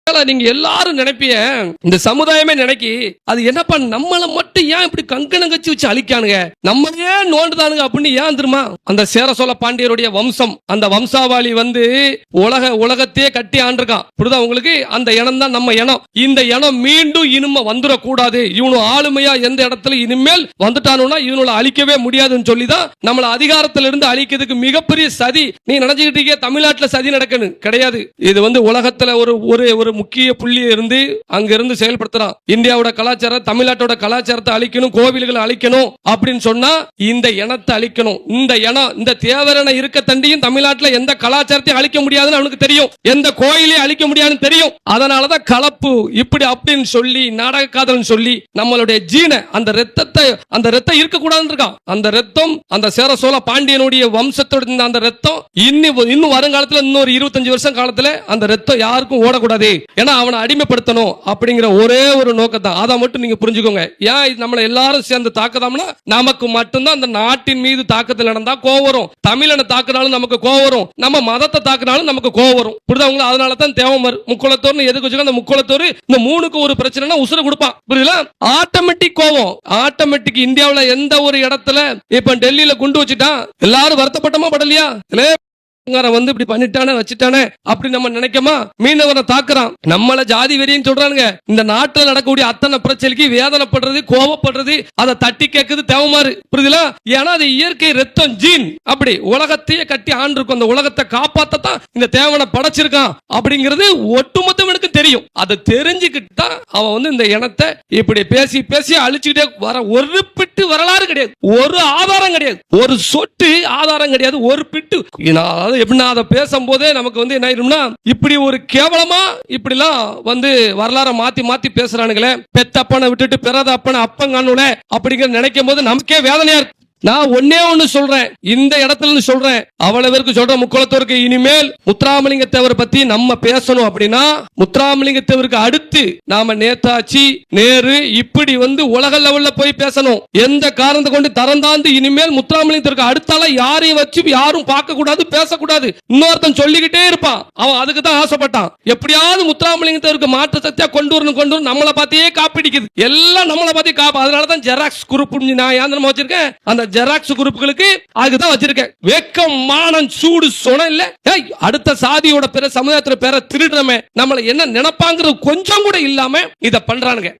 நீங்க எல்லாரும் நினைப்பிய இந்த சமுதாயமே நினைக்கி அது என்னப்பா நம்மள மட்டும் ஏன் இப்படி கங்கணம் கட்சி வச்சு அழிக்கானுங்க, நம்ம ஏன் நோண்டுதானுங்க அப்படின்னு ஏன் தெரியுமா? அந்த சேர சோழ பாண்டியருடைய வம்சம், அந்த வம்சாவளி உலகத்தையே கட்டி ஆண்டிருக்கான். புரியுதா உங்களுக்கு? அந்த இனம் தான் நம்ம இனம். இந்த இனம் மீண்டும் இனிமே வந்துடக்கூடாது, இவனு ஆளுமையா எந்த இடத்துல இனிமேல் வந்துட்டானுன்னா இவனோட அழிக்கவே முடியாதுன்னு சொல்லிதான் நம்மள அதிகாரத்துல இருந்து அழிக்கிறதுக்கு மிகப்பெரிய சதி. நீ நினைச்சுக்கிட்டு இருக்க தமிழ்நாட்டுல சதி நடக்கணும் கிடையாது. இது உலகத்துல ஒரு முக்கிய புள்ளி இருந்து அங்க இருந்து செயல்படுத்துறான். இந்தியாவோட கலாச்சாரம், தமிழ்நாட்டோட கலாச்சாரத்தை அழிக்கணும், கோவில்களை அழிக்கணும் அப்படின்னு சொன்னா இந்த இனத்தை அழிக்கணும். இந்த தேவரனை இருக்க தண்டியும் தமிழ்நாட்டுல எந்த கலாச்சாரத்தையும் அழிக்க முடியாதுன்னு அவனுக்கு தெரியும், எந்த கோயிலையும் அழிக்க முடியாதுன்னு தெரியும். அதனாலதான் கலப்பு இப்படி அப்படின்னு சொல்லி நாடக காதல்னு சொல்லி நம்மளுடைய ஜீனை அந்த ரத்தம் இருக்கக்கூடாதுன்னு இருக்கான். அந்த ரத்தம் அந்த சேர சோழ பாண்டியனுடைய வம்சத்தோட அந்த ரத்தம் இன்னும் வருங்காலத்துல இன்னொரு 25 வருஷம் காலத்துல அந்த ரத்தம் யாருக்கும் ஓடக்கூடாது. ஏன்னா அவனை அடிமைப்படுத்தணும் அப்படிங்கிற ஒரே ஒரு நோக்கத்தான். அதை மட்டும் நீங்க புரிஞ்சுக்கோங்க. ஏன் நம்மள எல்லாரும் சேர்ந்து தாக்குதாம்னா நமக்கு மட்டும்தான் அந்த நாட்டின் மீது தாக்குதல் நடந்தா கோவம் வரும். தமிழனை தாக்குனாலும் நமக்கு கோவம் வரும், நம்ம மதத்தை தாக்குனாலும் நமக்கு கோவம் வரும். புரியுதா? அதனால தான் தேவமர் முக்குளத்தோர்னு எதுக்கு வச்சுக்கோ, அந்த முக்குளத்தோர் இந்த மூணுக்கு ஒரு பிரச்சனைனா உசுர கொடுப்பான். புரியுதா? ஆட்டோமேட்டிக் கோவம், ஆட்டோமேட்டிக். இந்தியாவில் எந்த ஒரு இடத்துல இப்ப டெல்லியில குண்டு வச்சுட்டான், எல்லாரும் வருத்தப்பட்டமா படலையா? இப்படி பண்ணிட்டானே வச்சுட்டானே அப்படி நம்ம நினைக்கமா? மீனவரை தாக்குறான், நம்மள ஜாதி வெறின்னு சொல்றானுங்க. இந்த நாட்டில் நடக்கக்கூடிய அத்தனை பிரச்சனைக்கு வேதனைப்படுறது, கோபப்படுறது, அதை தட்டி கேட்குது தேவமாறு. புரியுதுல? ஏன்னா அது இயற்கை ரத்தம், ஜீன். அப்படி உலகத்தையே கட்டி ஆண்டிருக்கும். அந்த உலகத்தை காப்பாத்தான் இந்த தேவனை படைச்சிருக்கான் அப்படிங்கிறது ஒட்டுமொத்தவனுக்கு தெரியும். அதை தெரிஞ்சுக்கிட்டு தான் அவன் இந்த இனத்தை இப்படி பேசி பேசி அழிச்சுக்கிட்டே வர. ஒரு பிட்டு வரலாறு கிடையாது, ஒரு ஆதாரம் கிடையாது, ஒரு சொட்டு ஆதாரம் கிடையாது, ஒரு பிட்டு. எப்படின்னா அதை பேசும்போதே நமக்கு என்ன ஆயிரும்னா, இப்படி ஒரு கேவலமா இப்படிலாம் வரலாற மாத்தி மாத்தி பேசுறானுங்களே, பெத்தப்பனை விட்டுட்டு பிறத அப்பனை அப்பங்கானுல அப்படிங்கிற நினைக்கும் போது நமக்கே வேதனையா இருக்கு. நான் ஒன்னே ஒண்ணு சொல்றேன், இந்த இடத்துல சொல்றேன், அவ்வளவு பேருக்கு சொல்றேன், முக்குளத்தோருக்கு இனிமேல் முத்துராமலிங்க தேவர் பத்தி நம்ம பேசணும் அப்படின்னா முத்துராமலிங்க தேவருக்கு அடுத்து நாம நேதாஜி, நேரு இப்படி உலக லெவல்ல போய் பேசணும். எந்த காரணத்தை கொண்டு தரந்தாந்து இனிமேல் முத்துராமலிங்க தேவருக்கு அடுத்தால யாரையும் வச்சு யாரும் பார்க்க கூடாது, பேசக்கூடாது. இன்னொருத்தன் சொல்லிக்கிட்டே இருப்பான், அவன் அதுக்கு தான் ஆசைப்பட்டான். எப்படியாவது முத்துராமலிங்க தேவருக்கு மாற்ற சக்தியா கொண்டு வரணும், நம்மளை பார்த்தையே காப்பிடிக்குது, எல்லாம் நம்மளை பார்த்து காப்பா. அதனாலதான் ஜெராக்ஸ் குரூப் நான் ஏந்திரமா வச்சிருக்கேன். அந்த ஜெராக்ஸ் குரூப்புகளுக்கு அதுதான் வச்சிருக்கேன். வெக்கம், மானம், சூடு, சொன இல்ல. அடுத்த சாதியோட பேர, சமுதாயத்தோட பேர திருடுறமே நம்மள என்ன நினைப்பாங்கிறது கொஞ்சம் கூட இல்லாம இத பண்றானுங்க.